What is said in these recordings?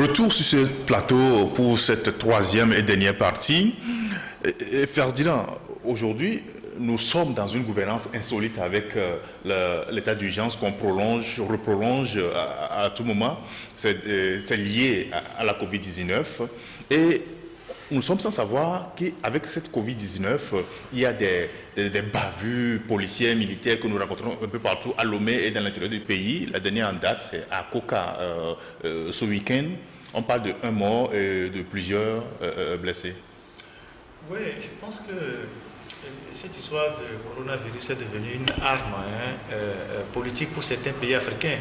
Retour sur ce plateau pour cette troisième et dernière partie. Ferdinand, aujourd'hui, nous sommes dans une gouvernance insolite avec l'état d'urgence qu'on reprolonge à tout moment. C'est lié à la Covid-19. Et nous sommes sans savoir qu'avec cette Covid-19, il y a des bavures policières, militaires que nous rencontrons un peu partout à Lomé et dans l'intérieur du pays. La dernière en date, c'est à Koka ce week-end. On parle de 1 mort et de plusieurs blessés. Oui, je pense que cette histoire de coronavirus est devenue une arme politique pour certains pays africains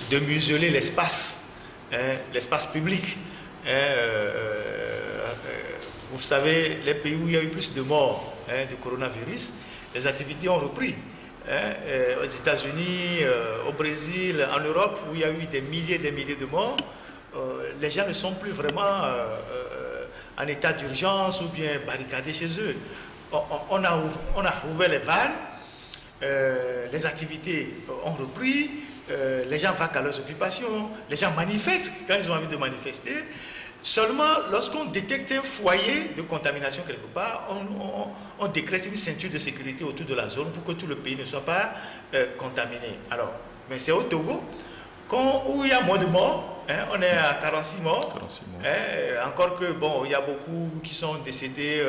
de museler l'espace, l'espace public. Vous savez, les pays où il y a eu plus de morts du coronavirus, les activités ont repris. Aux États-Unis, au Brésil, en Europe, où il y a eu des milliers de morts, les gens ne sont plus vraiment en état d'urgence ou bien barricadés chez eux. On a rouvert les vannes, les activités ont repris, les gens vont à leurs occupations, les gens manifestent quand ils ont envie de manifester. Seulement, lorsqu'on détecte un foyer de contamination quelque part, on décrète une ceinture de sécurité autour de la zone pour que tout le pays ne soit pas contaminé. Alors, mais c'est au Togo, où il y a moins de morts, on est à 46 morts. 46 morts. Encore que, bon, il y a beaucoup qui sont décédés,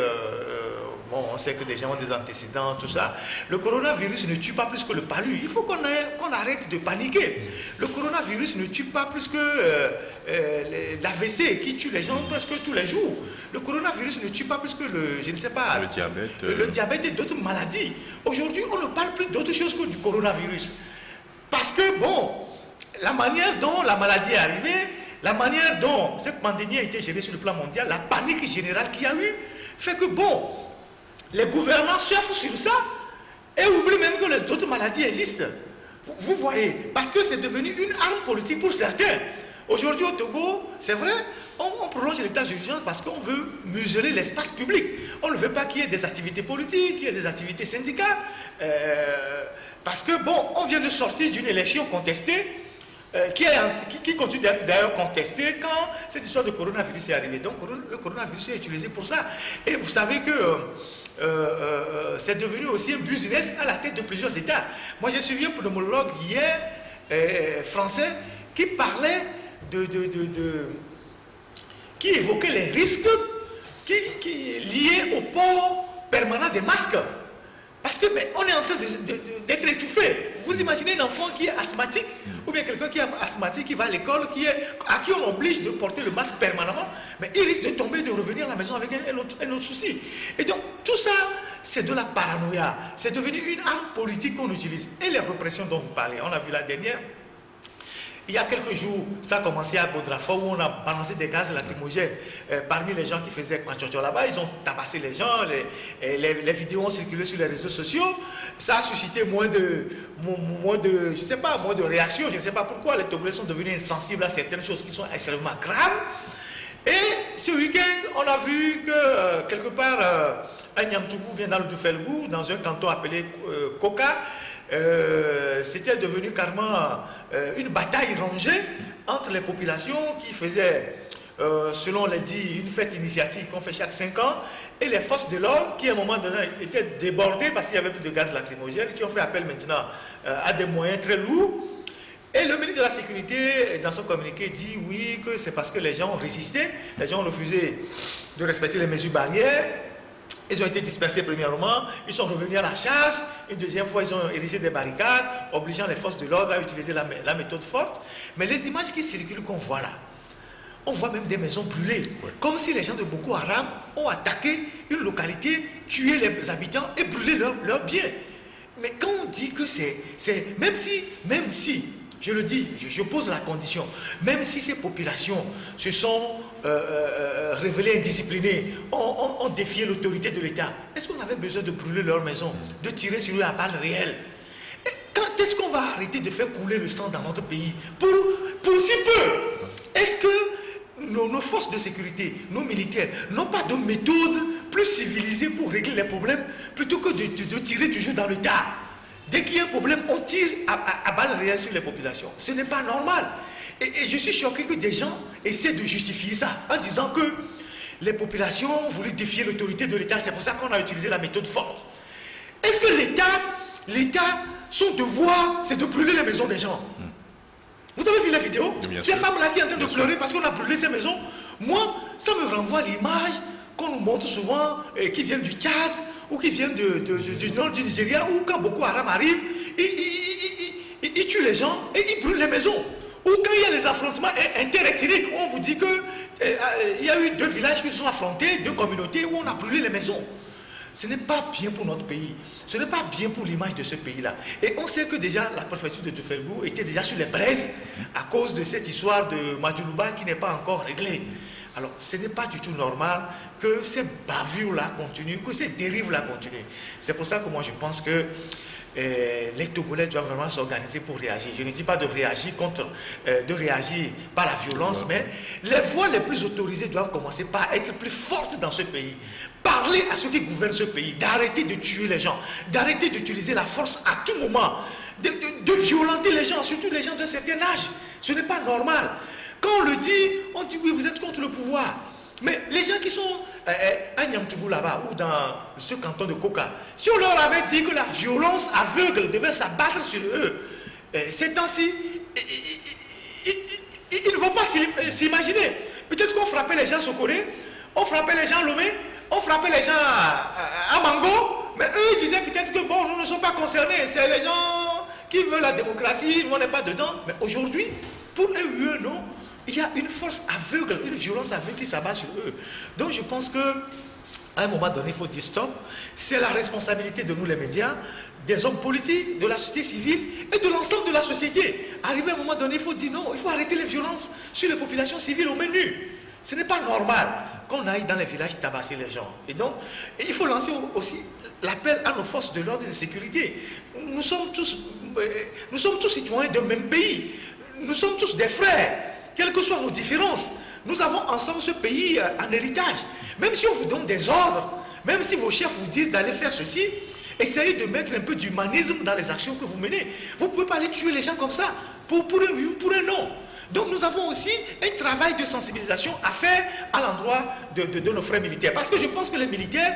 bon, on sait que des gens ont des antécédents, tout ça. Le coronavirus ne tue pas plus que le palu. Il faut qu'on arrête de paniquer. Le coronavirus ne tue pas plus que l'AVC qui tue les gens presque tous les jours. Le coronavirus ne tue pas plus que je ne sais pas, le diabète et d'autres maladies. Aujourd'hui, on ne parle plus d'autre chose que du coronavirus. Parce que, bon, la manière dont la maladie est arrivée, la manière dont cette pandémie a été gérée sur le plan mondial, la panique générale qu'il y a eu, fait que, bon, les gouvernants surfent sur ça et oublient même que les autres maladies existent. Vous voyez, parce que c'est devenu une arme politique pour certains. Aujourd'hui au Togo, c'est vrai, on prolonge l'état d'urgence parce qu'on veut museler l'espace public. On ne veut pas qu'il y ait des activités politiques, qu'il y ait des activités syndicales. Parce que, bon, on vient de sortir d'une élection contestée, qui continue d'être d'ailleurs contestée quand cette histoire de coronavirus est arrivée. Donc le coronavirus est utilisé pour ça. Et vous savez que c'est devenu aussi un business à la tête de plusieurs États. Moi j'ai suivi un pneumologue hier, français, qui parlait qui évoquait les risques liés au port permanent des masques. Parce que on est en train d'être étouffé. Vous imaginez un enfant qui est asthmatique, ou bien quelqu'un qui est asthmatique, qui va à l'école, à qui on oblige de porter le masque permanemment, mais il risque de tomber, de revenir à la maison avec un autre souci. Et donc, tout ça, c'est de la paranoïa. C'est devenu une arme politique qu'on utilise. Et les répressions dont vous parlez, on a vu la dernière. Il y a quelques jours, ça a commencé à Bodrafort où on a balancé des gaz lacrymogènes parmi les gens qui faisaient Kwachocho là-bas. Ils ont tabassé les gens, les vidéos ont circulé sur les réseaux sociaux. Ça a suscité moins de réactions. Je ne sais pas pourquoi les Togolais sont devenus insensibles à certaines choses qui sont extrêmement graves. Et ce week-end, on a vu que quelque part, à Niamtougou, bien dans le Doufelgou, dans un canton appelé Koka, c'était devenu carrément une bataille rangée entre les populations qui faisaient, selon les dits, une fête initiatique qu'on fait chaque 5 ans, et les forces de l'ordre qui à un moment donné étaient débordées parce qu'il n'y avait plus de gaz lacrymogène, qui ont fait appel maintenant à des moyens très lourds. Et le ministre de la Sécurité, dans son communiqué, dit oui, que c'est parce que les gens ont résisté, les gens ont refusé de respecter les mesures barrières. Ils ont été dispersés premièrement, ils sont revenus à la charge, une deuxième fois ils ont érigé des barricades, obligeant les forces de l'ordre à utiliser la méthode forte. Mais les images qui circulent qu'on voit là, on voit même des maisons brûlées, comme si les gens de Boko Haram ont attaqué une localité, tué les habitants et brûlé leurs biens. Mais quand on dit que même si, je le dis, je pose la condition, même si ces populations se sont révélées indisciplinées, ont défié l'autorité de l'État, est-ce qu'on avait besoin de brûler leur maison, de tirer sur eux à balles réelles? Et quand est-ce qu'on va arrêter de faire couler le sang dans notre pays pour si peu? Est-ce que nos forces de sécurité, nos militaires, n'ont pas de méthode plus civilisée pour régler les problèmes plutôt que de tirer toujours dans le tas? Dès qu'il y a un problème, on tire à balles réelles sur les populations. Ce n'est pas normal. Et je suis choqué que des gens essaient de justifier ça en disant que les populations voulaient défier l'autorité de l'État. C'est pour ça qu'on a utilisé la méthode forte. Est-ce que l'État, son devoir, c'est de brûler les maisons des gens? Vous avez vu la vidéo? Ces femmes-là qui sont en train de pleurer parce qu'on a brûlé ces maisons. Moi, ça me renvoie à l'image qu'on nous montre souvent, qui viennent du Tchad, ou qui viennent du nord du Nigeria, où quand Boko Haram arrive, ils tuent les gens et ils brûlent les maisons. Ou quand il y a les affrontements interethniques, on vous dit qu'il y a eu 2 villages qui se sont affrontés, 2 communautés où on a brûlé les maisons. Ce n'est pas bien pour notre pays. Ce n'est pas bien pour l'image de ce pays-là. Et on sait que déjà la préfecture de Toffelgou était déjà sur les braises à cause de cette histoire de Madjoulouba qui n'est pas encore réglée. Alors, ce n'est pas du tout normal que ces bavures-là continuent, que ces dérives-là continuent. C'est pour ça que moi je pense que les Togolais doivent vraiment s'organiser pour réagir. Je ne dis pas de réagir par la violence, mais les voix les plus autorisées doivent commencer par être plus fortes dans ce pays. Parler à ceux qui gouvernent ce pays, d'arrêter de tuer les gens, d'arrêter d'utiliser la force à tout moment, de violenter les gens, surtout les gens d'un certain âge. Ce n'est pas normal. Quand on le dit, on dit oui, vous êtes contre le pouvoir. Mais les gens qui sont à Niamtougou là-bas ou dans ce canton de Koka, si on leur avait dit que la violence aveugle devait s'abattre sur eux, ces temps-ci, ils ne vont pas s'imaginer. Peut-être qu'on frappait les gens Sokoré, on frappait les gens Lomé, on frappait les gens à Mango, mais eux ils disaient peut-être que bon, nous ne sommes pas concernés, c'est les gens qui veulent la démocratie, nous on n'est pas dedans. Mais aujourd'hui, pour eux, non. Il y a une force aveugle, une violence aveugle qui s'abat sur eux. Donc je pense qu'à un moment donné, il faut dire stop. C'est la responsabilité de nous les médias, des hommes politiques, de la société civile et de l'ensemble de la société. Arrivé à un moment donné, il faut dire non, il faut arrêter les violences sur les populations civiles au menu. Ce n'est pas normal qu'on aille dans les villages tabasser les gens. Et donc, il faut lancer aussi l'appel à nos forces de l'ordre et de sécurité. Nous sommes tous citoyens d'un même pays. Nous sommes tous des frères. Quelles que soient nos différences, nous avons ensemble ce pays en héritage. Même si on vous donne des ordres, même si vos chefs vous disent d'aller faire ceci, essayez de mettre un peu d'humanisme dans les actions que vous menez. Vous ne pouvez pas aller tuer les gens comme ça, pour un oui ou pour un non. Donc nous avons aussi un travail de sensibilisation à faire à l'endroit de nos frères militaires. Parce que je pense que les militaires,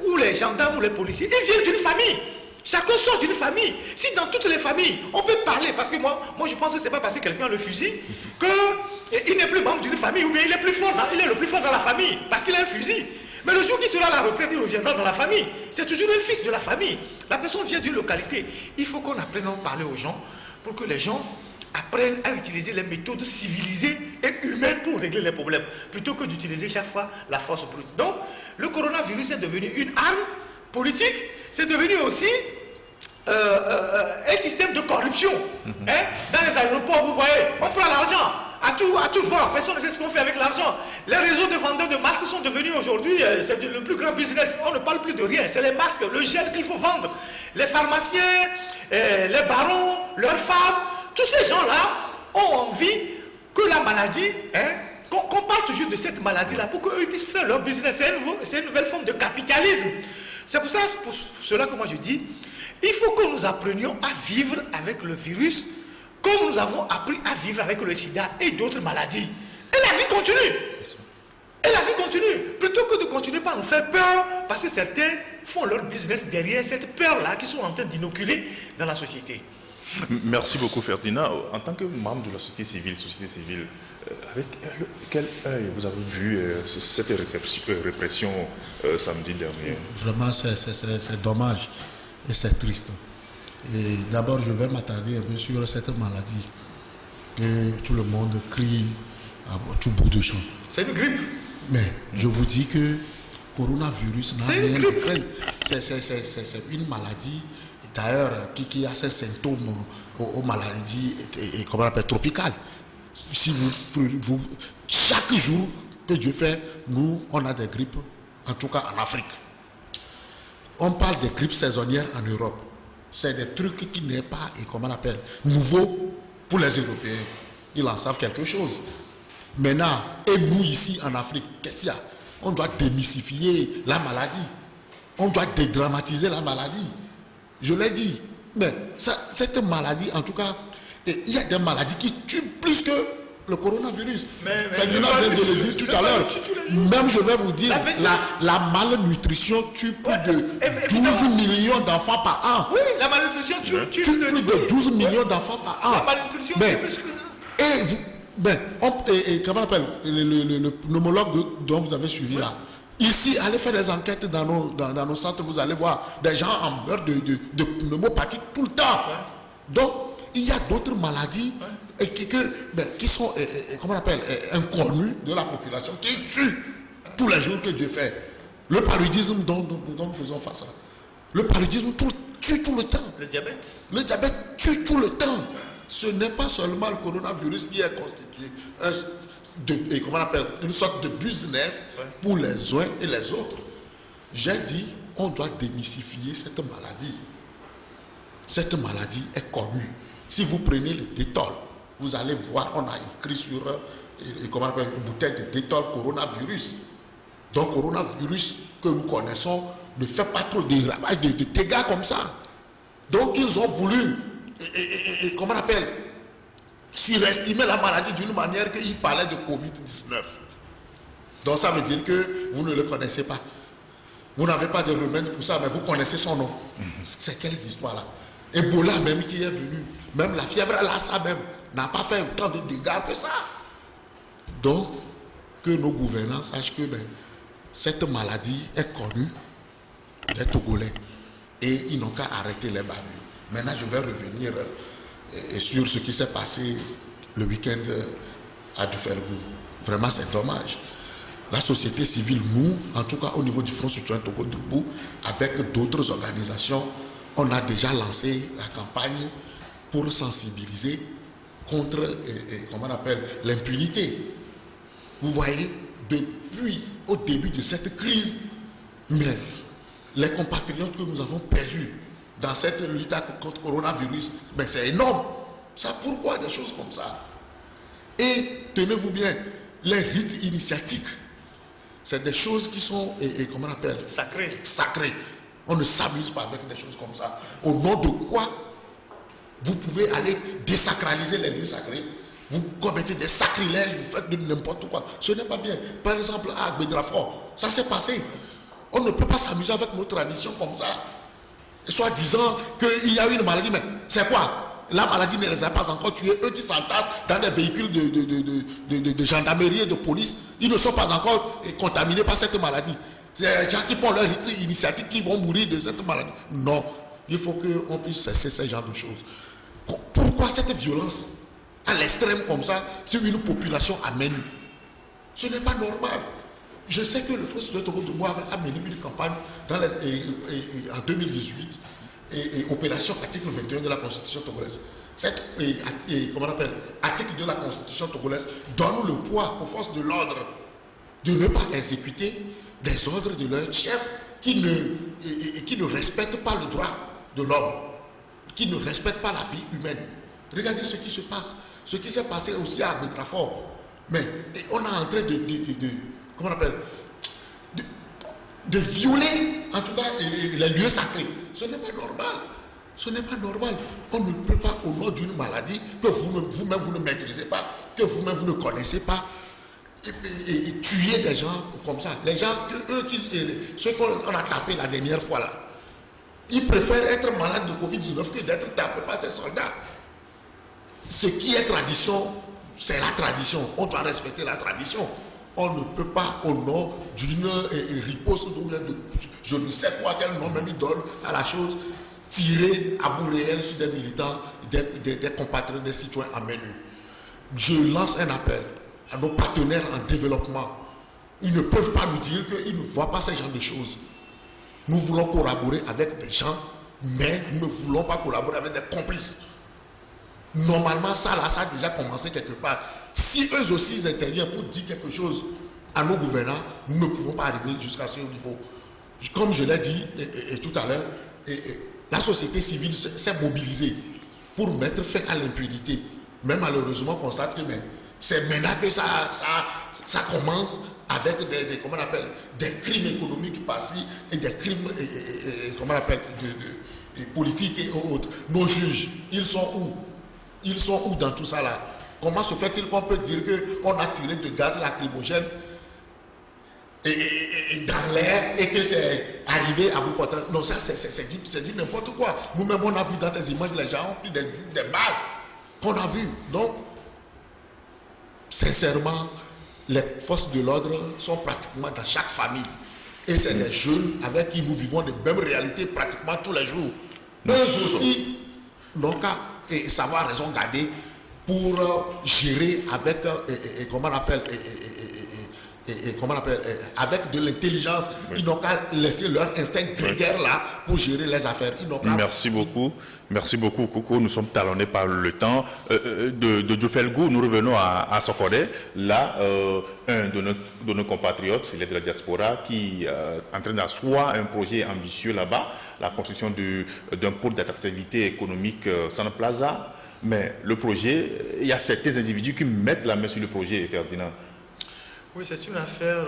ou les gendarmes, ou les policiers, ils viennent d'une famille. Chacun sort d'une famille. Si dans toutes les familles, on peut parler, parce que moi je pense que ce n'est pas parce que quelqu'un a le fusil qu'il n'est plus membre d'une famille, ou bien il est plus fort, il est le plus fort dans la famille, parce qu'il a un fusil. Mais le jour qu'il sera à la retraite, il reviendra dans la famille. C'est toujours un fils de la famille. La personne vient d'une localité. Il faut qu'on apprenne à parler aux gens, pour que les gens apprennent à utiliser les méthodes civilisées et humaines pour régler les problèmes, plutôt que d'utiliser chaque fois la force brute. Donc, le coronavirus est devenu une arme politique, c'est devenu aussi un système de corruption. Dans les aéroports, vous voyez, on prend l'argent à tout vent, personne ne sait ce qu'on fait avec l'argent. Les réseaux de vendeurs de masques sont devenus aujourd'hui, c'est le plus grand business, on ne parle plus de rien, c'est les masques, le gel qu'il faut vendre. Les pharmaciens, les barons, leurs femmes, tous ces gens-là ont envie que la maladie, qu'on parle toujours de cette maladie-là pour qu'eux puissent faire leur business. C'est une nouvelle forme de capitalisme. C'est pour cela que moi je dis, il faut que nous apprenions à vivre avec le virus comme nous avons appris à vivre avec le sida et d'autres maladies. Et la vie continue. Et la vie continue. Plutôt que de continuer par nous faire peur, parce que certains font leur business derrière cette peur-là qu'ils sont en train d'inoculer dans la société. Merci beaucoup Ferdinand. En tant que membre de la société civile, avec quel œil vous avez vu cette répression samedi dernier? Vraiment, c'est dommage et c'est triste. Et d'abord, je vais m'attarder un peu sur cette maladie que tout le monde crie à tout bout de champ. C'est une grippe. Mais je vous dis que coronavirus n'a rien de craindre. C'est une maladie, d'ailleurs, qui a ses symptômes aux maladies comment on appelle, tropicales. Si chaque jour que Dieu fait, nous, on a des grippes, en tout cas en Afrique. On parle des grippes saisonnières en Europe. C'est des trucs qui n'est pas, comment on appelle, nouveau pour les Européens. Ils en savent quelque chose. Maintenant, et nous ici en Afrique, qu'est-ce qu'il y a? On doit démystifier la maladie. On doit dédramatiser la maladie. Je l'ai dit. Mais cette maladie, en tout cas, il y a des maladies qui tuent plus que le coronavirus. Mais Ferdinand vient de le dire tout à l'heure. Même je vais vous dire, la malnutrition tue plus de 12 millions d'enfants par an. Oui, la malnutrition tue plus de 12 millions d'enfants par an. La malnutrition tue plus que... Comment on appelle le pneumologue dont vous avez suivi là. Ici, allez faire des enquêtes dans nos centres, vous allez voir des gens en beurre de pneumopathie tout le temps. Donc, il y a d'autres maladies qui sont, comment on appelle, inconnues de la population, qui tuent tous les jours que Dieu fait. Le paludisme dont nous faisons face. Le paludisme tue tout le temps. Le diabète. Le diabète tue tout le temps. Ce n'est pas seulement le coronavirus qui est constitué comment on appelle, une sorte de business pour les uns et les autres. J'ai dit, on doit démystifier cette maladie. Cette maladie est connue. Si vous prenez le Détol, vous allez voir, on a écrit sur comment on appelle, une bouteille de Détol coronavirus. Donc, coronavirus que nous connaissons ne fait pas trop de ravages, de dégâts comme ça. Donc, ils ont voulu, comment on appelle, surestimer la maladie d'une manière qu'ils parlaient de Covid-19. Donc, ça veut dire que vous ne le connaissez pas. Vous n'avez pas de remède pour ça, mais vous connaissez son nom. C'est quelles histoires-là? Ebola même qui est venu, même la fièvre Lassa même, n'a pas fait autant de dégâts que ça. Donc, que nos gouvernants sachent que cette maladie est connue des Togolais et ils n'ont qu'à arrêter les bavures. Maintenant, je vais revenir sur ce qui s'est passé le week-end à Dufergou. Vraiment, c'est dommage. La société civile, nous, en tout cas au niveau du Front Citoyen Togo Debout, avec d'autres organisations, on a déjà lancé la campagne pour sensibiliser contre, comment on appelle, l'impunité. Vous voyez, depuis au début de cette crise, mais les compatriotes que nous avons perdus dans cette lutte contre le coronavirus, c'est énorme. Ça, pourquoi des choses comme ça? Et tenez-vous bien, les rites initiatiques, c'est des choses qui sont, comment on appelle? Sacrées. On ne s'amuse pas avec des choses comme ça. Au nom de quoi vous pouvez aller désacraliser les lieux sacrés? Vous commettez des sacrilèges, vous faites de n'importe quoi. Ce n'est pas bien. Par exemple, à Bédrafort, ça s'est passé. On ne peut pas s'amuser avec nos traditions comme ça. Soit disant qu'il y a une maladie, mais c'est quoi? La maladie ne les a pas encore tués. Eux qui s'entassent dans des véhicules de gendarmerie et de police, ils ne sont pas encore contaminés par cette maladie. Les gens qui font leur rite initiatique qui vont mourir de cette maladie. Non, il faut qu'on puisse cesser ce genre de choses. Pourquoi cette violence à l'extrême comme ça sur une population amène? Ce n'est pas normal. Je sais que le Front Citoyen Togo Debout avait amené une campagne en 2018 et opération article 21 de la Constitution togolaise. Cette comment on appelle, article de la Constitution togolaise donne le poids aux forces de l'ordre de ne pas exécuter des ordres de leur chef qui ne respectent pas le droit de l'homme, qui ne respectent pas la vie humaine. Regardez ce qui se passe. Ce qui s'est passé aussi à Bédrafort. Mais on est en train comment on appelle, de violer, en tout cas, les lieux sacrés. Ce n'est pas normal. Ce n'est pas normal. On ne peut pas, au nom d'une maladie que vous-même vous ne maîtrisez pas, que vous-même vous ne connaissez pas, et tuer des gens comme ça. Les gens, ceux qu'on a tapés la dernière fois là, ils préfèrent être malades de Covid-19 que d'être tapés par ces soldats. Ce qui est tradition, c'est la tradition. On doit respecter la tradition. On ne peut pas, au nom d'une riposte, je ne sais pas quel nom même il donne à la chose, tirer à bout réel sur des militants, des compatriotes, des citoyens à menu. Je lance un appel à nos partenaires en développement. Ils ne peuvent pas nous dire qu'ils ne voient pas ce genre de choses. Nous voulons collaborer avec des gens, mais nous ne voulons pas collaborer avec des complices. Normalement, ça a déjà commencé quelque part. Si eux aussi ils interviennent pour dire quelque chose à nos gouvernants, nous ne pouvons pas arriver jusqu'à ce niveau. Comme je l'ai dit tout à l'heure, la société civile s'est mobilisée pour mettre fin à l'impunité. Mais malheureusement, on constate que c'est maintenant que ça commence avec comment on appelle, des crimes économiques passés et des crimes comment on appelle, politiques et autres. Nos juges, ils sont où? Ils sont où dans tout ça là? Comment se fait-il qu'on peut dire qu'on a tiré de gaz lacrymogène et dans l'air et que c'est arrivé à bout portant? Non, ça c'est du n'importe quoi. Nous-mêmes, on a vu dans des images, les gens ont pris des balles qu'on a vu. Donc, sincèrement, les forces de l'ordre sont pratiquement dans chaque famille. Et c'est des jeunes avec qui nous vivons les mêmes réalités pratiquement tous les jours. Eux aussi n'ont qu'à savoir raison garder pour gérer avec, comment on appelle, avec de l'intelligence. Ils n'ont qu'à laisser leur instinct grégaire là pour gérer les affaires. Merci beaucoup. Merci beaucoup, Koko. Nous sommes talonnés par le temps. De Djofelgou, nous revenons à Sokodé. Là, un de nos compatriotes, il est de la diaspora, qui est en train d'asseoir un projet ambitieux là-bas, la construction d'un pôle d'attractivité économique Sana Plaza. Mais le projet, il y a certains individus qui mettent la main sur le projet, Ferdinand. Oui, c'est une affaire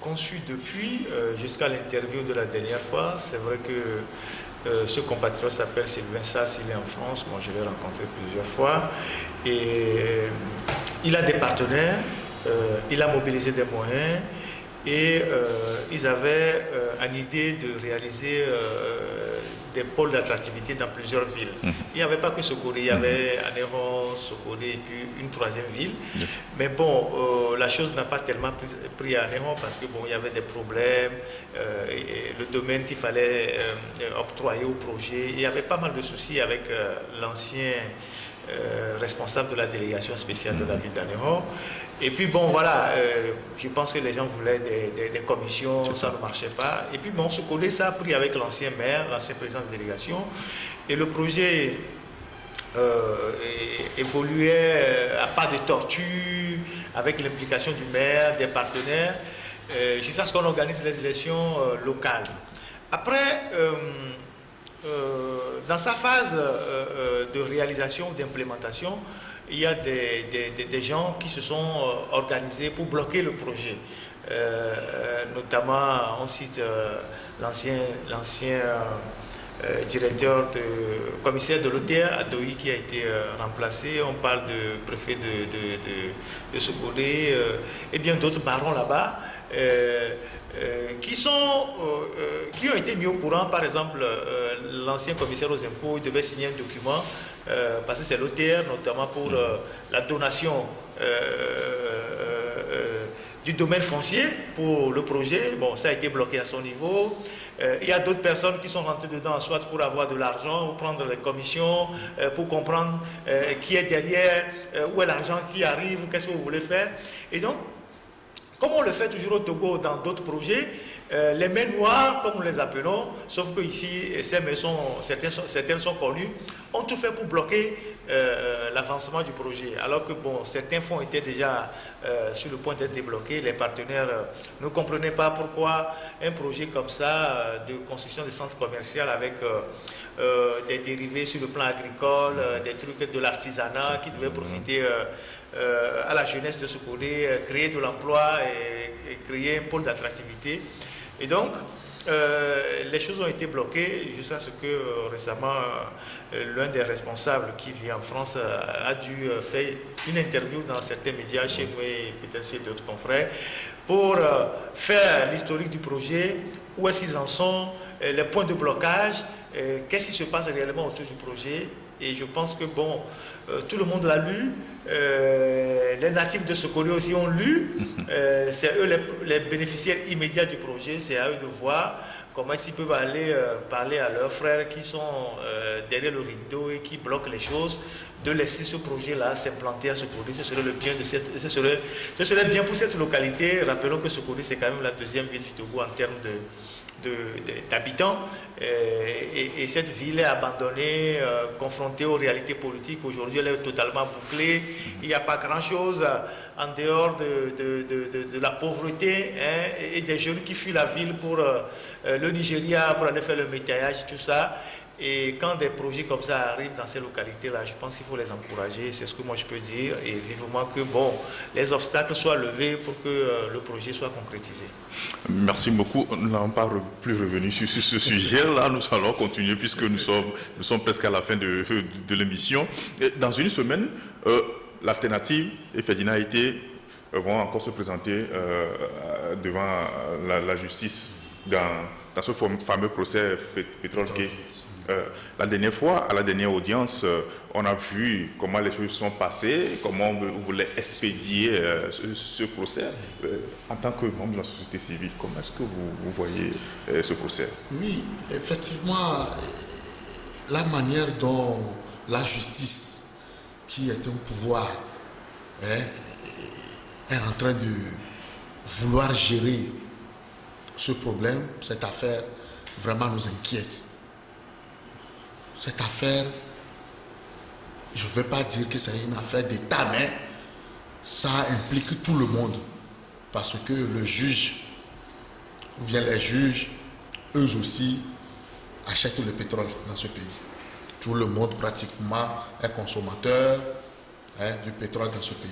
conçue depuis, jusqu'à l'interview de la dernière fois. C'est vrai que ce compatriote s'appelle Sylvain Sass, il est en France. Moi, je l'ai rencontré plusieurs fois. Et il a des partenaires, il a mobilisé des moyens et ils avaient une idée de réaliser des pôles d'attractivité dans plusieurs villes. Il n'y avait pas que Sokodé, il y avait Anéron, Sokodé et puis une troisième ville. Mais bon, la chose n'a pas tellement pris à Anéron parce que bon, il y avait des problèmes, et le domaine qu'il fallait octroyer au projet. Il y avait pas mal de soucis avec l'ancien responsable de la délégation spéciale de la ville d'Anéron. Et puis bon, voilà, je pense que les gens voulaient des commissions, ça ne marchait pas. Et puis bon, Sokodé, ça a pris avec l'ancien maire, l'ancien président de délégation. Et le projet évoluait à pas de tortue, avec l'implication du maire, des partenaires, jusqu'à ce qu'on organise les élections locales. Après, dans sa phase de réalisation, d'implémentation, il y a des gens qui se sont organisés pour bloquer le projet. Notamment, on cite l'ancien directeur, commissaire de l'OTR, Adoui, qui a été remplacé. On parle de préfet de Sokodé et bien d'autres barons là-bas. Qui ont été mis au courant. Par exemple, l'ancien commissaire aux impôts devait signer un document parce que c'est l'OTR, notamment pour la donation du domaine foncier pour le projet. Bon, ça a été bloqué à son niveau. Il y a d'autres personnes qui sont rentrées dedans, soit pour avoir de l'argent ou prendre les commissions, pour comprendre qui est derrière, où est l'argent qui arrive, qu'est-ce que vous voulez faire. Et donc, comme on le fait toujours au Togo dans d'autres projets, les mains noires, comme nous les appelons, sauf que ici, certaines sont connues, ont tout fait pour bloquer l'avancement du projet. Alors que bon, certains fonds étaient déjà sur le point d'être débloqués. Les partenaires ne comprenaient pas pourquoi un projet comme ça, de construction de centres commerciaux avec des dérivés sur le plan agricole, des trucs de l'artisanat qui devaient profiter à la jeunesse de Sokodé, créer de l'emploi et créer un pôle d'attractivité. Et donc, les choses ont été bloquées jusqu'à ce que récemment, l'un des responsables qui vit en France a dû faire une interview dans certains médias, chez nous et peut-être chez d'autres confrères, pour faire l'historique du projet, où est-ce qu'ils en sont, les points de blocage, qu'est-ce qui se passe réellement autour du projet. Et je pense que bon, tout le monde l'a lu, les natifs de Sokodé aussi ont lu, c'est eux les bénéficiaires immédiats du projet, c'est à eux de voir comment ils peuvent aller parler à leurs frères qui sont derrière le rideau et qui bloquent les choses, de laisser ce projet-là s'implanter à Sokodé. Ce serait le bien ce serait bien pour cette localité. Rappelons que Sokodé, c'est quand même la deuxième ville du Togo en termes d'habitants, et cette ville est abandonnée, confrontée aux réalités politiques. Aujourd'hui, elle est totalement bouclée. Il n'y a pas grand-chose en dehors de la pauvreté, hein, et des jeunes qui fuient la ville pour le Nigeria, pour aller faire le métayage, tout ça. Et quand des projets comme ça arrivent dans ces localités-là, je pense qu'il faut les encourager, c'est ce que moi je peux dire, et vivement que bon, les obstacles soient levés pour que le projet soit concrétisé. Merci beaucoup. Nous n'allons pas plus revenir sur ce sujet-là, nous allons continuer puisque nous sommes presque à la fin de l'émission. Dans une semaine, l'alternative et Ferdinand Haïté vont encore se présenter devant la justice dans ce fameux procès Pétrole-Gate. La dernière fois, à la dernière audience, on a vu comment les choses sont passées, comment on voulait expédier ce procès. En tant que membre de la société civile, comment est-ce que vous voyez ce procès? Oui, effectivement, la manière dont la justice, qui est un pouvoir, est en train de vouloir gérer ce problème, cette affaire, vraiment nous inquiète. Cette affaire, je ne veux pas dire que c'est une affaire d'État, mais ça implique tout le monde. Parce que le juge, ou bien les juges, eux aussi, achètent le pétrole dans ce pays. Tout le monde pratiquement est consommateur du pétrole dans ce pays.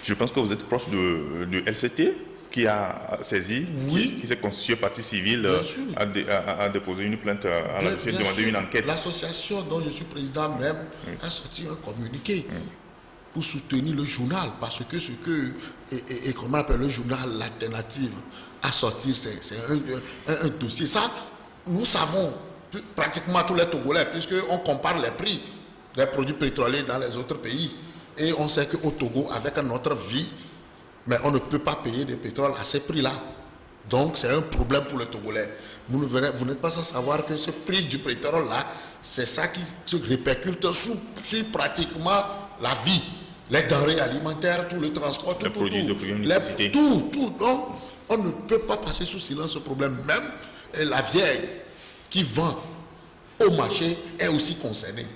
Je pense que vous êtes proche de LCT qui a saisi, oui, qui s'est constitué partie civile, a déposé une plainte, a demandé une enquête. L'association dont je suis président même a sorti un communiqué pour soutenir le journal, parce que ce que, et comment on appelle le journal, l'alternative, a sorti, c'est un dossier. Ça, nous savons, pratiquement tous les Togolais, puisqu'on compare les prix des produits pétroliers dans les autres pays. Et on sait qu'au Togo, avec notre vie, mais on ne peut pas payer du pétrole à ces prix-là. Donc c'est un problème pour les Togolais. Vous n'êtes pas sans savoir que ce prix du pétrole-là, c'est ça qui se répercute sur pratiquement la vie. Les denrées alimentaires, tout le transport, tout. Donc on ne peut pas passer sous silence ce problème. Même la vieille qui vend au marché est aussi concernée.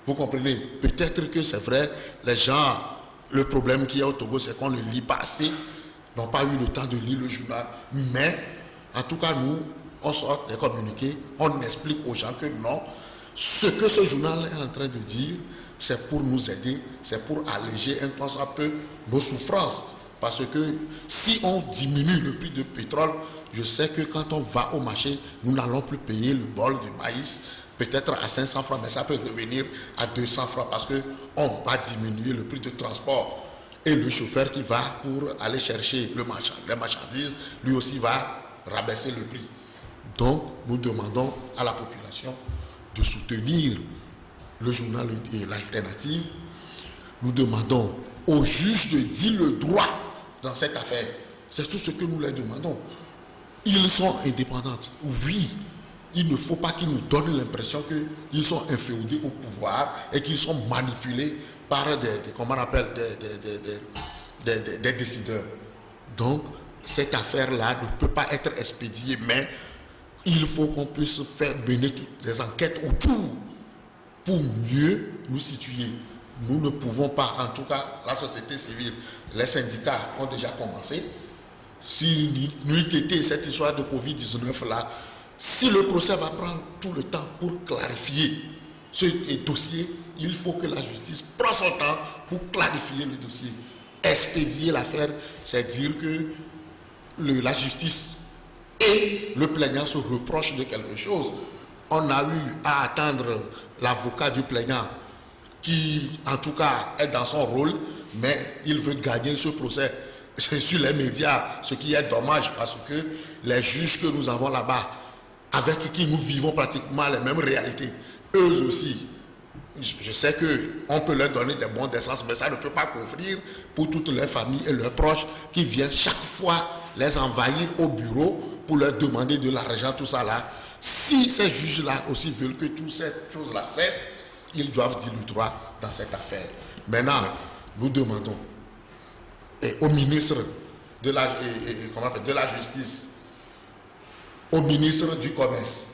Vous comprenez? Peut-être que c'est vrai, les gens, le problème qu'il y a au Togo, c'est qu'on ne lit pas assez, n'ont pas eu le temps de lire le journal. Mais, en tout cas, nous, on sort des communiqués, on explique aux gens que non, ce que ce journal est en train de dire, c'est pour nous aider, c'est pour alléger un peu nos souffrances. Parce que si on diminue le prix du pétrole, je sais que quand on va au marché, nous n'allons plus payer le bol de maïs, peut-être à 500 francs, mais ça peut revenir à 200 francs parce qu'on va diminuer le prix de transport. Et le chauffeur qui va pour aller chercher les marchandises, lui aussi va rabaisser le prix. Donc, nous demandons à la population de soutenir le journal et l'alternative. Nous demandons aux juges de dire le droit dans cette affaire. C'est tout ce que nous leur demandons. Ils sont indépendants. Oui. Il ne faut pas qu'ils nous donnent l'impression qu'ils sont inféodés au pouvoir et qu'ils sont manipulés par des décideurs. Donc, cette affaire-là ne peut pas être expédiée, mais il faut qu'on puisse faire mener toutes ces enquêtes autour pour mieux nous situer. Nous ne pouvons pas, en tout cas, la société civile, les syndicats ont déjà commencé. Si nous était cette histoire de Covid-19-là, si le procès va prendre tout le temps pour clarifier ce dossier, il faut que la justice prenne son temps pour clarifier le dossier. Expédier l'affaire, c'est dire que la justice et le plaignant se reprochent de quelque chose. On a eu à attendre l'avocat du plaignant qui, en tout cas, est dans son rôle, mais il veut gagner ce procès sur les médias, ce qui est dommage parce que les juges que nous avons là-bas, avec qui nous vivons pratiquement les mêmes réalités, eux aussi, je sais qu'on peut leur donner des bons d'essence, mais ça ne peut pas couvrir pour toutes leurs familles et leurs proches qui viennent chaque fois les envahir au bureau pour leur demander de l'argent, tout ça là. Si ces juges-là aussi veulent que toutes ces choses-là cessent, ils doivent dire le droit dans cette affaire. Maintenant, nous demandons au ministre de la Justice, au ministre du Commerce,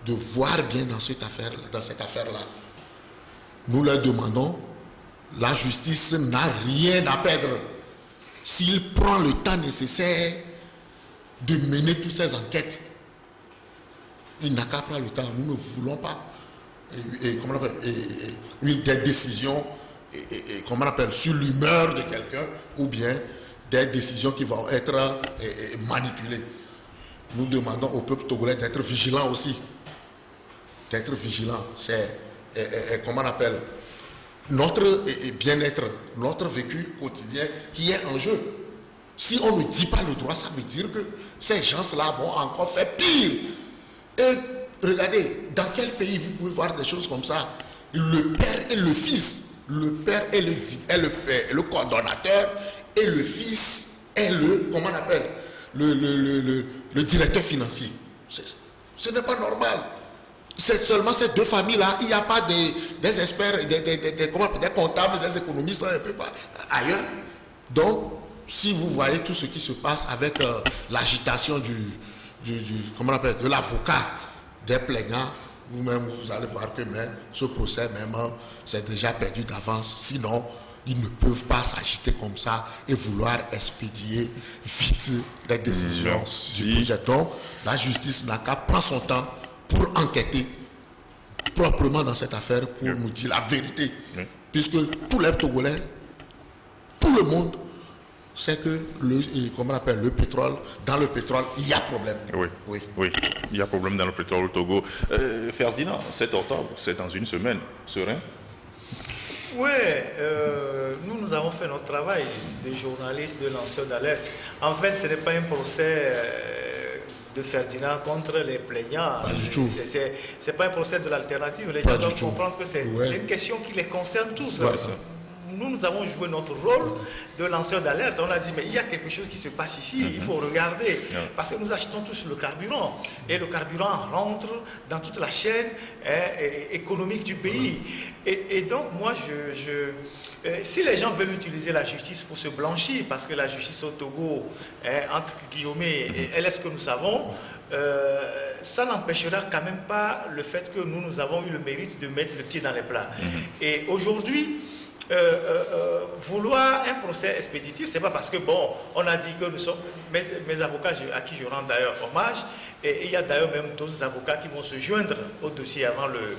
de voir bien dans cette affaire-là. Nous leur demandons, la justice n'a rien à perdre. S'il prend le temps nécessaire de mener toutes ces enquêtes, il n'a qu'à prendre le temps. Nous ne voulons pas des décisions sur l'humeur de quelqu'un ou bien des décisions qui vont être manipulées. Nous demandons au peuple togolais d'être vigilant aussi. D'être vigilant, c'est notre bien-être, notre vécu quotidien qui est en jeu. Si on ne dit pas le droit, ça veut dire que ces gens-là vont encore faire pire. Et regardez, dans quel pays vous pouvez voir des choses comme ça? Le père et le fils. Le père est le coordonnateur et le fils est comment on appelle, le directeur financier. Ce n'est pas normal. C'est seulement ces deux familles-là. Il n'y a pas des experts, des comptables, des économistes un peu ailleurs. Donc, si vous voyez tout ce qui se passe avec l'agitation comment on appelle, de l'avocat des plaignants, vous-même, vous allez voir que même ce procès, c'est déjà perdu d'avance. Sinon, ils ne peuvent pas s'agiter comme ça et vouloir expédier vite les décisions du projet. Donc, la justice n'a qu'à prendre son temps pour enquêter proprement dans cette affaire, pour nous dire la vérité. Puisque tous les Togolais, tout le monde sait que le pétrole, dans le pétrole, il y a problème. Oui, il y a problème dans le pétrole au Togo. Ferdinand, 7 octobre, c'est dans une semaine, serein? Oui, nous avons fait notre travail de journalistes, de lanceurs d'alerte. En fait, ce n'est pas un procès de Ferdinand contre les plaignants. Pas du tout. C'est pas un procès de l'alternative. Les gens doivent comprendre que c'est une question qui les concerne tous. Voilà. Nous avons joué notre rôle de lanceur d'alerte. On a dit, mais il y a quelque chose qui se passe ici, il faut regarder. Parce que nous achetons tous le carburant. Et le carburant rentre dans toute la chaîne économique du pays. Et donc, moi, si les gens veulent utiliser la justice pour se blanchir, parce que la justice au Togo, entre guillemets, elle est ce que nous savons, ça n'empêchera quand même pas le fait que nous avons eu le mérite de mettre le pied dans les plats. Et aujourd'hui, vouloir un procès expéditif, c'est pas parce que, bon, on a dit que nous sommes, mes avocats à qui je rends d'ailleurs hommage, et il y a d'ailleurs même d'autres avocats qui vont se joindre au dossier avant le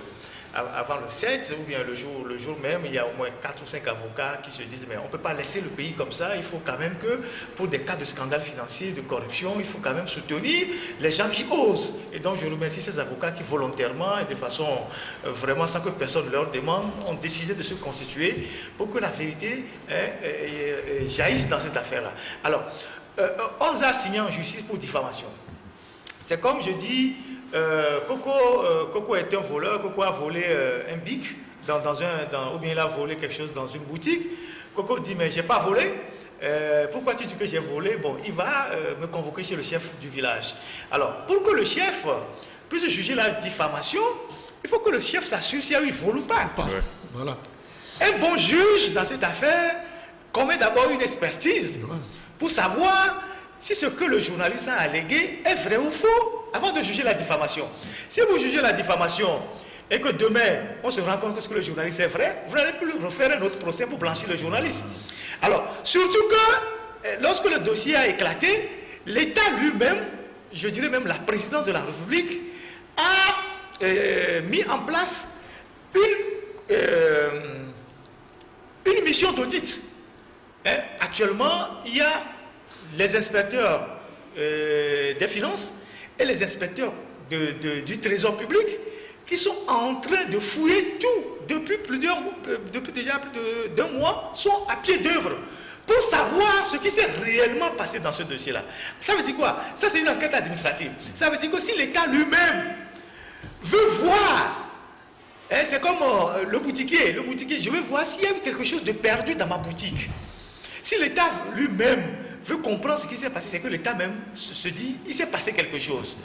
7, ou bien le jour même, il y a au moins 4 ou 5 avocats qui se disent, mais on ne peut pas laisser le pays comme ça, il faut quand même que, pour des cas de scandale financier, de corruption, il faut quand même soutenir les gens qui osent. Et donc je remercie ces avocats qui volontairement et de façon vraiment sans que personne leur demande, ont décidé de se constituer pour que la vérité jaillisse dans cette affaire-là. Alors, on nous a signé en justice pour diffamation. C'est comme je dis, Coco est un voleur, Coco a volé un bic ou bien il a volé quelque chose dans une boutique. Coco dit, mais j'ai pas volé. Pourquoi tu dis que j'ai volé? Bon, il va me convoquer chez le chef du village. Alors, pour que le chef puisse juger la diffamation, il faut que le chef s'assure s'il y a eu vol ou pas. Voilà. Un bon juge dans cette affaire commet d'abord une expertise pour savoir si ce que le journaliste a allégué est vrai ou faux avant de juger la diffamation. Si vous jugez la diffamation et que demain on se rend compte que ce que le journaliste est vrai, vous n'allez plus refaire un autre procès pour blanchir le journaliste. Alors, surtout que lorsque le dossier a éclaté, l'État lui-même, je dirais même la présidente de la République, a mis en place une mission d'audit. Actuellement, il y a les inspecteurs des finances et les inspecteurs du trésor public qui sont en train de fouiller tout depuis déjà plus d'un mois, sont à pied d'œuvre pour savoir ce qui s'est réellement passé dans ce dossier-là. Ça veut dire quoi? Ça, c'est une enquête administrative. Ça veut dire que si l'État lui-même veut voir, c'est comme le boutiquier, je veux voir s'il y a eu quelque chose de perdu dans ma boutique. Si l'État lui-même veut comprendre ce qui s'est passé, c'est que l'État même se dit, il s'est passé quelque chose.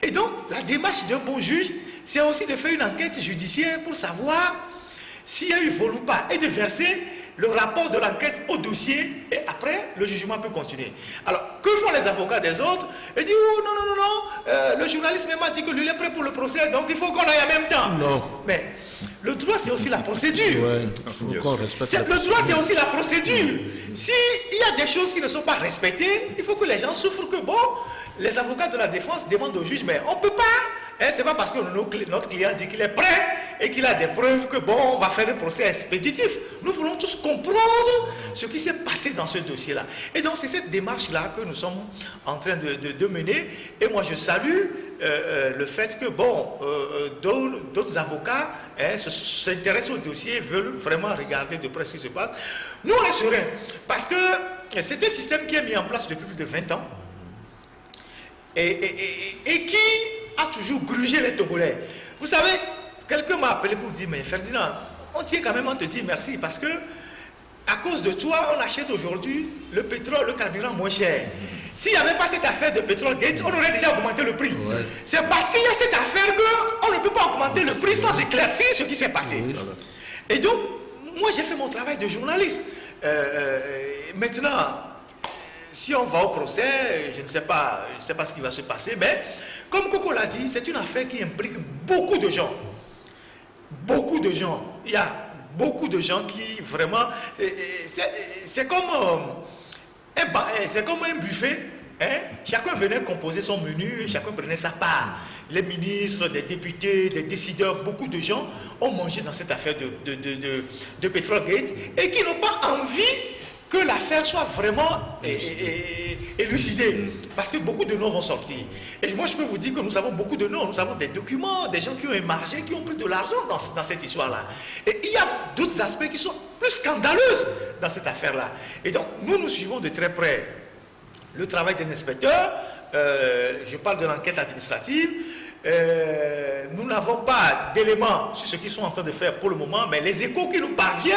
Et donc, la démarche d'un bon juge, c'est aussi de faire une enquête judiciaire pour savoir s'il y a eu vol ou pas, et de verser le rapport de l'enquête au dossier, et après, le jugement peut continuer. Alors, que font les avocats des autres? Ils disent, oh, non, le journaliste même a dit que lui, il est prêt pour le procès, donc il faut qu'on aille en même temps. Non. Mais le droit, c'est aussi la procédure. Ouais, il faut qu'on respecte le droit, c'est aussi la procédure. S'il y a des choses qui ne sont pas respectées, il faut que les gens souffrent que, bon, les avocats de la défense demandent au juge, mais on ne peut pas. C'est pas parce que notre client dit qu'il est prêt et qu'il a des preuves que bon, on va faire un procès expéditif. Nous voulons tous comprendre ce qui s'est passé dans ce dossier-là. Et donc c'est cette démarche-là que nous sommes en train de mener. Et moi je salue le fait que bon, d'autres avocats s'intéressent au dossier, veulent vraiment regarder de près ce qui se passe. Nous on est sereins parce que c'est un système qui est mis en place depuis plus de 20 ans et qui a toujours grugé les Togolais. Vous savez, quelqu'un m'a appelé pour dire, mais Ferdinand, on tient quand même à te dire merci parce que à cause de toi, on achète aujourd'hui le pétrole, le carburant moins cher. S'il n'y avait pas cette affaire de pétrole gate, on aurait déjà augmenté le prix. Ouais. C'est parce qu'il y a cette affaire qu'on ne peut pas augmenter le prix sans éclaircir ce qui s'est passé. Oui. Et donc, moi j'ai fait mon travail de journaliste. Maintenant, si on va au procès, je ne sais pas ce qui va se passer, mais comme Coco l'a dit, c'est une affaire qui implique beaucoup de gens. Beaucoup de gens. Il y a beaucoup de gens qui vraiment... C'est comme un buffet. Hein? Chacun venait composer son menu et chacun prenait sa part. Les ministres, des députés, des décideurs, beaucoup de gens ont mangé dans cette affaire de Petrol Gate et qui n'ont pas envie que l'affaire soit vraiment élucidée. Parce que beaucoup de noms vont sortir. Et moi, je peux vous dire que nous avons beaucoup de noms. Nous avons des documents, des gens qui ont émargé, qui ont pris de l'argent dans cette histoire-là. Et il y a d'autres aspects qui sont plus scandaleux dans cette affaire-là. Et donc, nous suivons de très près le travail des inspecteurs. Je parle de l'enquête administrative. Nous n'avons pas d'éléments sur ce qu'ils sont en train de faire pour le moment, mais les échos qui nous parviennent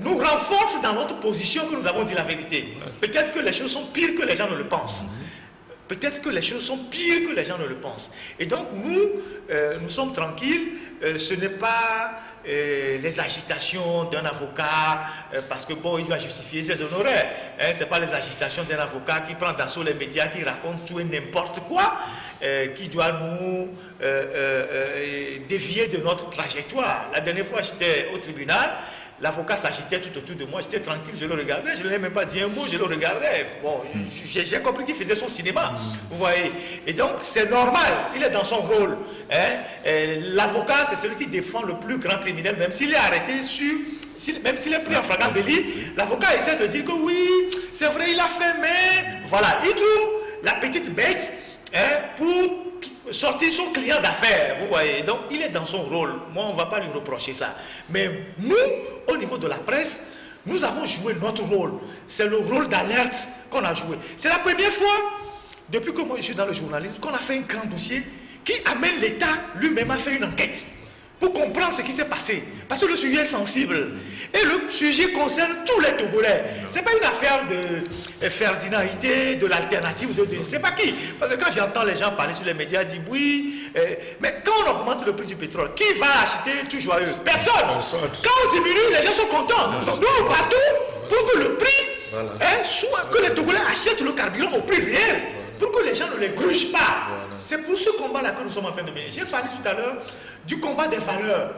nous renforcent dans notre position que nous avons dit la vérité. Peut-être que les choses sont pires que les gens ne le pensent. Peut-être que les choses sont pires que les gens ne le pensent. Et donc nous sommes tranquilles. Ce n'est pas les agitations d'un avocat parce que bon, il doit justifier ses honoraires. Ce n'est pas les agitations d'un avocat qui prend d'assaut les médias, qui raconte tout et n'importe quoi, qui doit nous dévier de notre trajectoire. La dernière fois, j'étais au tribunal. L'avocat s'agitait tout autour de moi, j'étais tranquille, je le regardais, je ne lui ai même pas dit un mot, je le regardais. Bon, j'ai compris qu'il faisait son cinéma, vous voyez. Et donc, c'est normal, il est dans son rôle. L'avocat, c'est celui qui défend le plus grand criminel, même s'il est arrêté même s'il est pris en flagrant délit, l'avocat essaie de dire que oui, c'est vrai, il a fait, mais voilà, il trouve la petite bête pour sortir son client d'affaires, vous voyez. Donc, il est dans son rôle. Moi, on ne va pas lui reprocher ça. Mais nous, au niveau de la presse, nous avons joué notre rôle. C'est le rôle d'alerte qu'on a joué. C'est la première fois, depuis que moi je suis dans le journalisme, qu'on a fait un grand dossier qui amène l'État lui-même à faire une enquête pour comprendre ce qui s'est passé. Parce que le sujet est sensible. Et le sujet concerne tous les Togolais. Ce n'est pas une affaire de Ferdinandité, de l'alternative, de je ne sais pas qui. Parce que quand j'entends les gens parler sur les médias, dire oui, mais quand on augmente le prix du pétrole, qui va acheter tout joyeux? Personne. Quand on diminue, les gens sont contents. Donc nous, partons pour que le prix, soit que les Togolais achètent le carburant au prix réel, pour que les gens ne les grugent pas. C'est pour ce combat-là que nous sommes en train de mener. J'ai parlé tout à l'heure du combat des valeurs.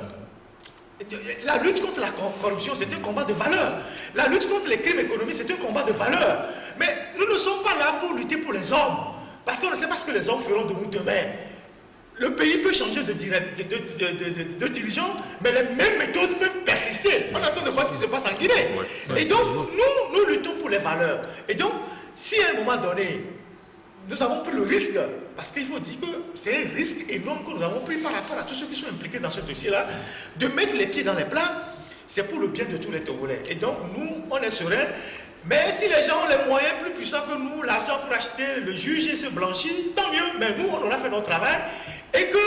La lutte contre la corruption, c'est un combat de valeurs. La lutte contre les crimes économiques, c'est un combat de valeurs. Mais nous ne sommes pas là pour lutter pour les hommes. Parce qu'on ne sait pas ce que les hommes feront de nous demain. Le pays peut changer de dirigeant, mais les mêmes méthodes peuvent persister. On attend de voir ce qui se passe en Guinée. Et donc, nous luttons pour les valeurs. Et donc, si à un moment donné, nous avons pris le risque, parce qu'il faut dire que c'est un risque énorme que nous avons pris par rapport à tous ceux qui sont impliqués dans ce dossier-là, de mettre les pieds dans les plats, c'est pour le bien de tous les Togolais. Et donc, nous, on est sereins. Mais si les gens ont les moyens plus puissants que nous, l'argent pour acheter le juge et se blanchir, tant mieux. Mais nous, on aura fait notre travail. Et que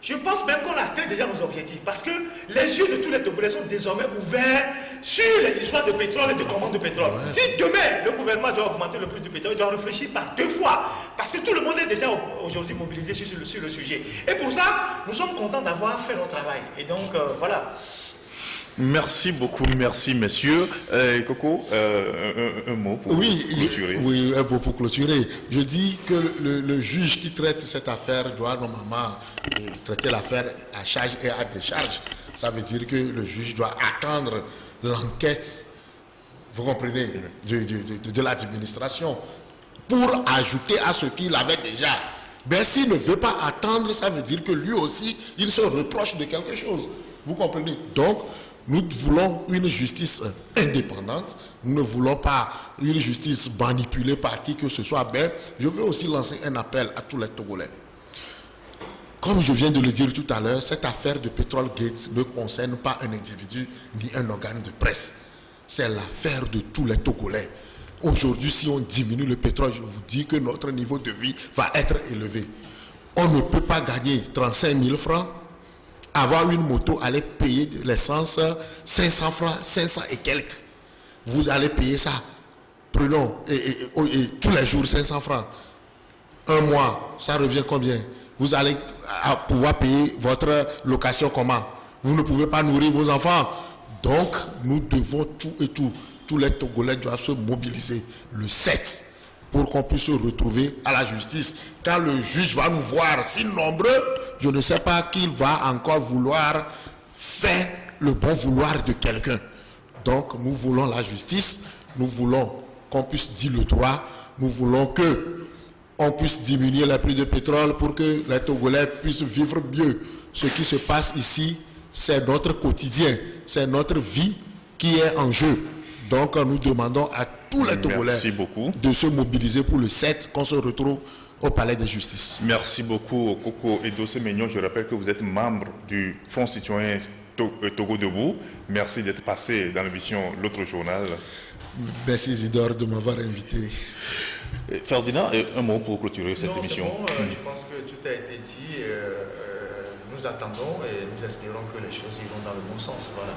je pense même qu'on a atteint déjà nos objectifs. Parce que les yeux de tous les Togolais sont désormais ouverts sur les histoires de pétrole et de commandes de pétrole. Si demain, le gouvernement doit augmenter le prix du pétrole, il doit réfléchir par 2 fois. Parce que tout le monde est déjà aujourd'hui mobilisé sur le sujet. Et pour ça, nous sommes contents d'avoir fait notre travail. Et donc, voilà. Merci beaucoup, merci messieurs. Coco, un mot pour clôturer. Oui, un mot pour clôturer. Je dis que le juge qui traite cette affaire doit normalement traiter l'affaire à charge et à décharge. Ça veut dire que le juge doit attendre l'enquête, vous comprenez, de l'administration pour ajouter à ce qu'il avait déjà Ben, s'il ne veut pas attendre, ça veut dire que lui aussi, il se reproche de quelque chose. Vous comprenez? Donc, nous voulons une justice indépendante. Nous ne voulons pas une justice manipulée par qui que ce soit. Ben, je veux aussi lancer un appel à tous les Togolais. Comme je viens de le dire tout à l'heure, cette affaire de Petrol Gates ne concerne pas un individu ni un organe de presse. C'est l'affaire de tous les Togolais. Aujourd'hui, si on diminue le pétrole, je vous dis que notre niveau de vie va être élevé. On ne peut pas gagner 35 000 francs, avoir une moto, aller payer de l'essence 500 francs, 500 et quelques. Vous allez payer ça. Prenons, et tous les jours 500 francs. Un mois, ça revient combien? Vous allez pouvoir payer votre location comment? Vous ne pouvez pas nourrir vos enfants. Donc, nous devons tout et tout. Tous les Togolais doivent se mobiliser le 7 pour qu'on puisse se retrouver à la justice. Quand le juge va nous voir si nombreux, je ne sais pas qu'il va encore vouloir faire le bon vouloir de quelqu'un. Donc, nous voulons la justice, nous voulons qu'on puisse dire le droit, nous voulons qu'on puisse diminuer les prix de pétrole pour que les Togolais puissent vivre mieux. Ce qui se passe ici, c'est notre quotidien, c'est notre vie qui est en jeu. Donc, nous demandons à tous les Togolais de se mobiliser pour le 7, qu'on se retrouve au Palais de Justice. Merci beaucoup, Koko Edo Semenyo. Je rappelle que vous êtes membre du Fonds citoyen Togo Debout. Merci d'être passé dans l'émission L'autre journal. Merci Isidore de m'avoir invité. Ferdinand, un mot pour clôturer cette émission. Bon, je pense que tout a été dit. Nous attendons et nous espérons que les choses iront dans le bon sens. Voilà.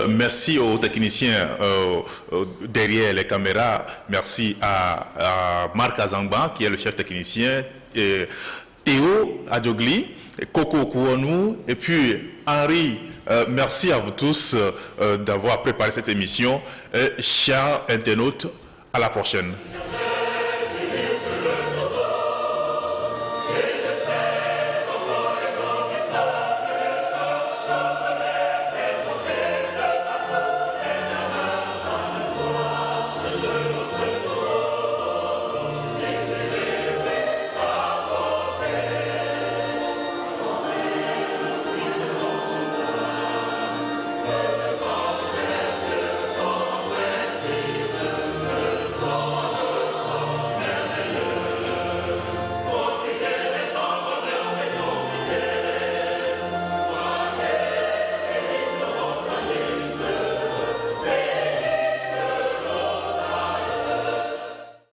Merci aux techniciens derrière les caméras. Merci à Marc Azangba, qui est le chef technicien, et Théo Adjogli, Koko Kouanou, et puis Henri. Merci à vous tous d'avoir préparé cette émission. Chers internautes, à la prochaine.